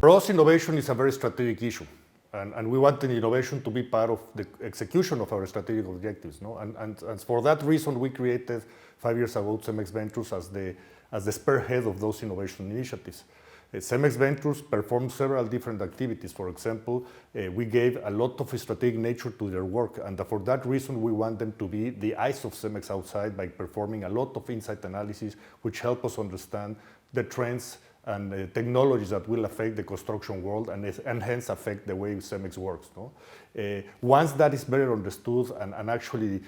For us, innovation is a very strategic issue, and we want the innovation to be part of the execution of our strategic objectives. No? And for that reason, we created 5 years ago Cemex Ventures as the spearhead of those innovation initiatives. Cemex Ventures performed several different activities. For example, we gave a lot of strategic nature to their work, and for that reason, we want them to be the eyes of Cemex outside by performing a lot of insight analysis, which help us understand the trends and technologies that will affect the construction world and hence affect the way Cemex works. No? Once that is better understood and actually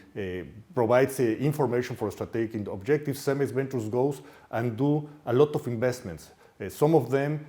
provides information for strategic objectives, Cemex Ventures goes and do a lot of investments. Some of them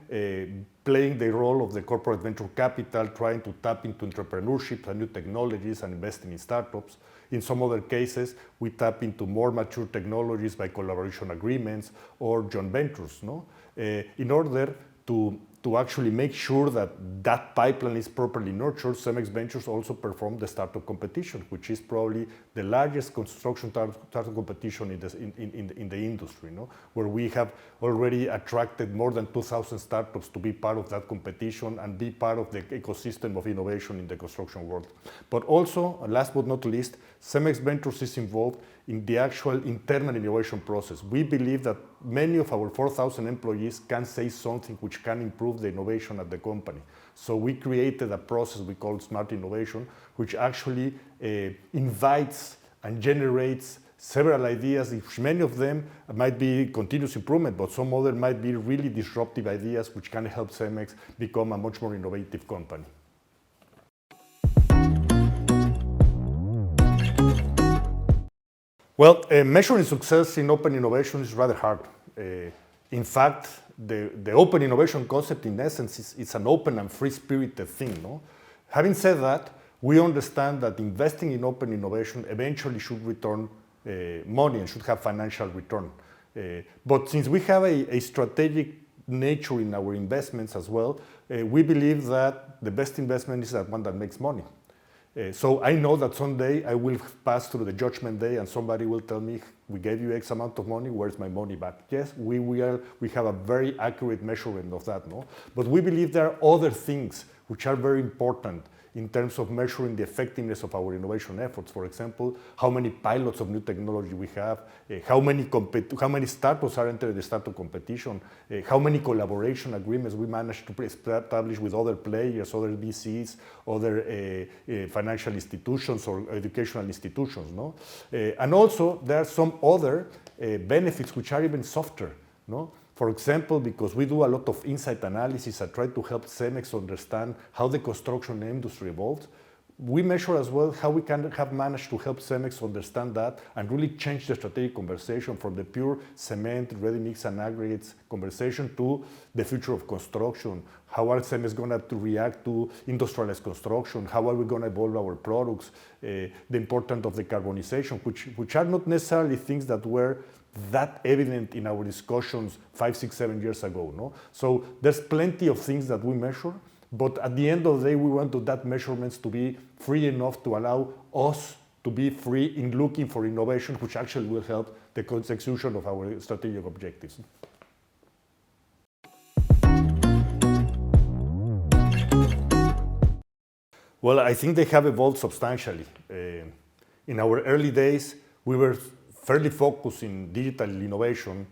playing the role of the corporate venture capital, trying to tap into entrepreneurship and new technologies and investing in startups. In some other cases, we tap into more mature technologies by collaboration agreements or joint ventures. No? In order to actually make sure that that pipeline is properly nurtured, Cemex Ventures also performed the startup competition, which is probably the largest construction startup competition in the industry, no? Where we have already attracted more than 2,000 startups to be part of that competition and be part of the ecosystem of innovation in the construction world. But also, last but not least, Cemex Ventures is involved in the actual internal innovation process. We believe that many of our 4,000 employees can say something which can improve the innovation at the company. So we created a process we call Smart Innovation, which actually invites and generates several ideas, which many of them might be continuous improvement, but some other might be really disruptive ideas which can help Cemex become a much more innovative company. Well, measuring success in open innovation is rather hard. In fact, the open innovation concept, in essence, is an open and free-spirited thing. No? Having said that, we understand that investing in open innovation eventually should return money and should have financial return. But since we have a strategic nature in our investments as well, we believe that the best investment is that one that makes money. So I know that someday I will pass through the judgment day and somebody will tell me, we gave you X amount of money, where's my money back? Yes, we have a very accurate measurement of that, no? But we believe there are other things which are very important in terms of measuring the effectiveness of our innovation efforts. For example, how many pilots of new technology we have, how many startups are entering the startup competition, how many collaboration agreements we managed to establish with other players, other VCs, other financial institutions or educational institutions. No? And also, there are some other benefits which are even softer. No? For example, because we do a lot of insight analysis and try to help Cemex understand how the construction industry evolved, we measure as well how we can have managed to help Cemex understand that and really change the strategic conversation from the pure cement, ready mix and aggregates conversation to the future of construction. How are Cemex going to react to industrialized construction? How are we going to evolve our products? The importance of decarbonization, which are not necessarily things that were that evident in our discussions 5, 6, 7 years ago. No? So there's plenty of things that we measure, but at the end of the day, we want that measurements to be free enough to allow us to be free in looking for innovation, which actually will help the execution of our strategic objectives. Well, I think they have evolved substantially. In our early days, we were fairly focused in digital innovation,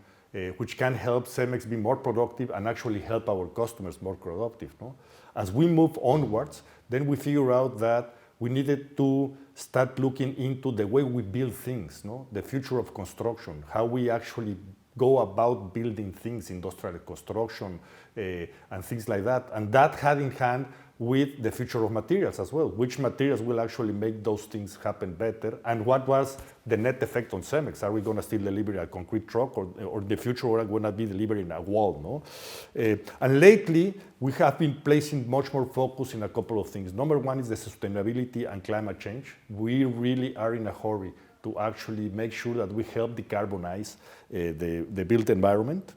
which can help Cemex be more productive and actually help our customers more productive. No? As we move onwards, then we figure out that we needed to start looking into the way we build things, no? The future of construction, how we actually go about building things, industrial construction, and things like that. And that hand in hand with the future of materials as well. Which materials will actually make those things happen better? And what was the net effect on Cemex? Are we going to still deliver a concrete truck, or in the future we're going to be delivering a wall? No? And lately, we have been placing much more focus in a couple of things. Number one is the sustainability and climate change. We really are in a hurry to actually make sure that we help decarbonize the built environment.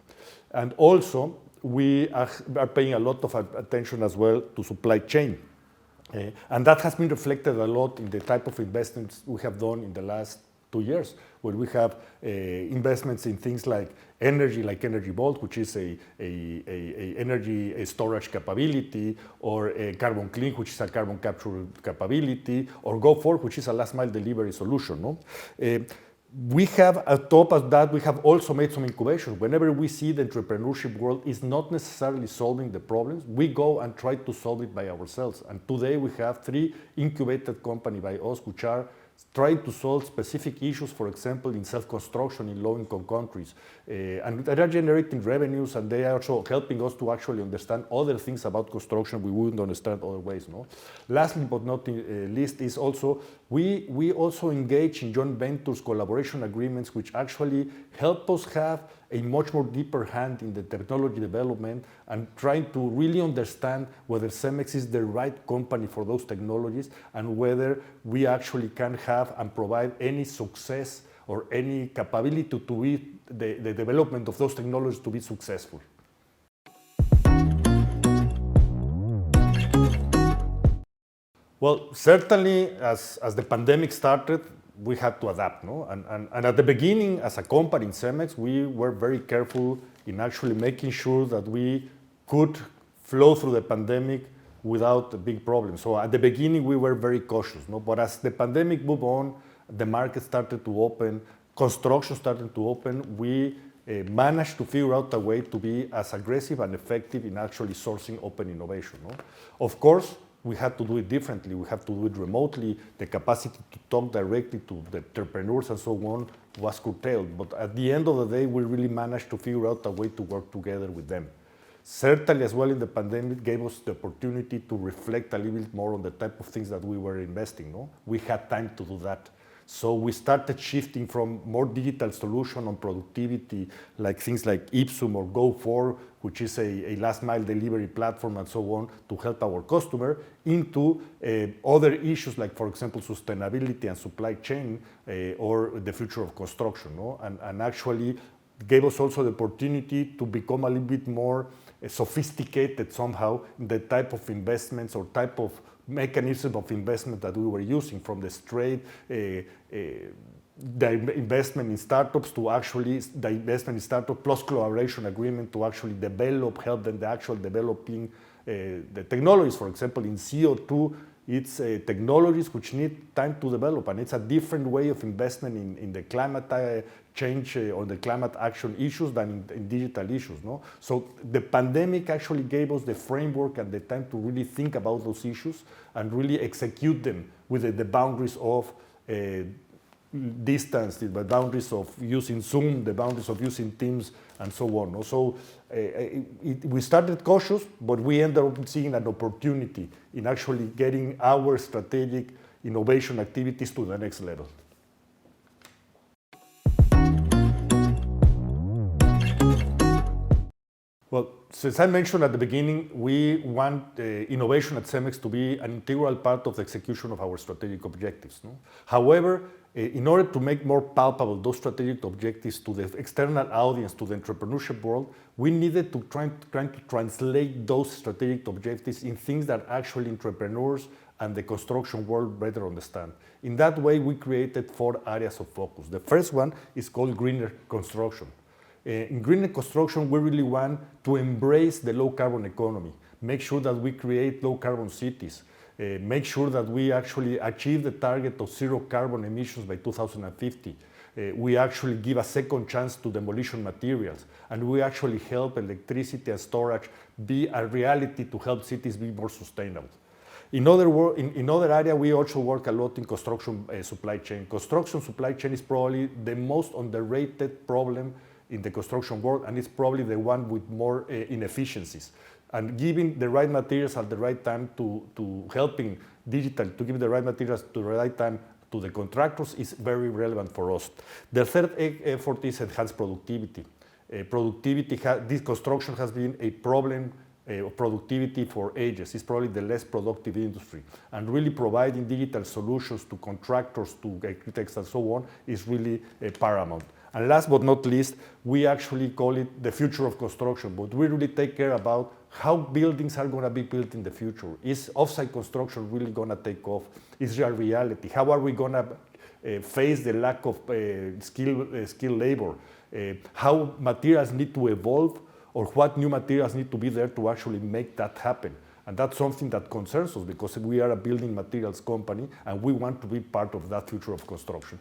And also, we are paying a lot of attention as well to supply chain. And that has been reflected a lot in the type of investments we have done in the last 2 years, where we have investments in things like Energy Vault, which is a energy storage capability, or Carbon Clean, which is a carbon capture capability, or Go4, which is a last mile delivery solution. No? We have, on top of that, we have also made some incubation. Whenever we see the entrepreneurship world is not necessarily solving the problems, we go and try to solve it by ourselves. And today we have 3 incubated companies by us, which are trying to solve specific issues, for example, in self-construction in low-income countries. And they are generating revenues, and they are also helping us to actually understand other things about construction we wouldn't understand otherwise. No? Lastly but not least is also, we also engage in joint ventures, collaboration agreements, which actually help us have a much more deeper hand in the technology development and trying to really understand whether Cemex is the right company for those technologies and whether we actually can have and provide any success or any capability to be the development of those technologies to be successful. Well, certainly as the pandemic started, we had to adapt, no? And at the beginning, as a company in Cemex, we were very careful in actually making sure that we could flow through the pandemic without big problems. So at the beginning, we were very cautious, no? But as the pandemic moved on, the market started to open, construction started to open, we managed to figure out a way to be as aggressive and effective in actually sourcing open innovation. No? Of course, we had to do it differently. We have to do it remotely. The capacity to talk directly to the entrepreneurs and so on was curtailed. But at the end of the day, we really managed to figure out a way to work together with them. Certainly as well in the pandemic gave us the opportunity to reflect a little bit more on the type of things that we were investing. No? We had time to do that. So we started shifting from more digital solution on productivity, like things like Ipsum or Go4, which is a last mile delivery platform and so on to help our customer, into other issues like, for example, sustainability and supply chain or the future of construction. No? And actually gave us also the opportunity to become a little bit more sophisticated somehow in the type of investments or type of mechanism of investment that we were using, from the straight the investment in startups to actually the investment in startup plus collaboration agreement to actually develop, help them the actual developing the technologies. For example, in CO2, it's technologies which need time to develop, and it's a different way of investment in the climate change or the climate action issues than in digital issues. No? So the pandemic actually gave us the framework and the time to really think about those issues and really execute them with the boundaries of distance, the boundaries of using Zoom, the boundaries of using Teams, and so on. No? So we started cautious, but we ended up seeing an opportunity in actually getting our strategic innovation activities to the next level. Well, since I mentioned at the beginning, we want innovation at Cemex to be an integral part of the execution of our strategic objectives. No? However, in order to make more palpable those strategic objectives to the external audience, to the entrepreneurship world, we needed to try to translate those strategic objectives in things that actually entrepreneurs and the construction world better understand. In that way, we created 4 areas of focus. The first one is called greener construction. In greener construction, we really want to embrace the low carbon economy, make sure that we create low carbon cities, make sure that we actually achieve the target of 0 carbon emissions by 2050. We actually give a second chance to demolition materials, and we actually help electricity and storage be a reality to help cities be more sustainable. In other area, we also work a lot in construction supply chain. Construction supply chain is probably the most underrated problem in the construction world, and it's probably the one with more inefficiencies. And giving the right materials at the right time to helping digital, to give the right materials to the right time to the contractors is very relevant for us. The third effort is enhanced productivity. This construction has been a problem of productivity for ages. It's probably the less productive industry. And really providing digital solutions to contractors, to architects and so on is really paramount. And last but not least, we actually call it the future of construction, but we really take care about how buildings are going to be built in the future. Is offsite construction really going to take off? Is there a reality? How are we going to face the lack of skilled labor, how materials need to evolve, or what new materials need to be there to actually make that happen. And that's something that concerns us because we are a building materials company and we want to be part of that future of construction.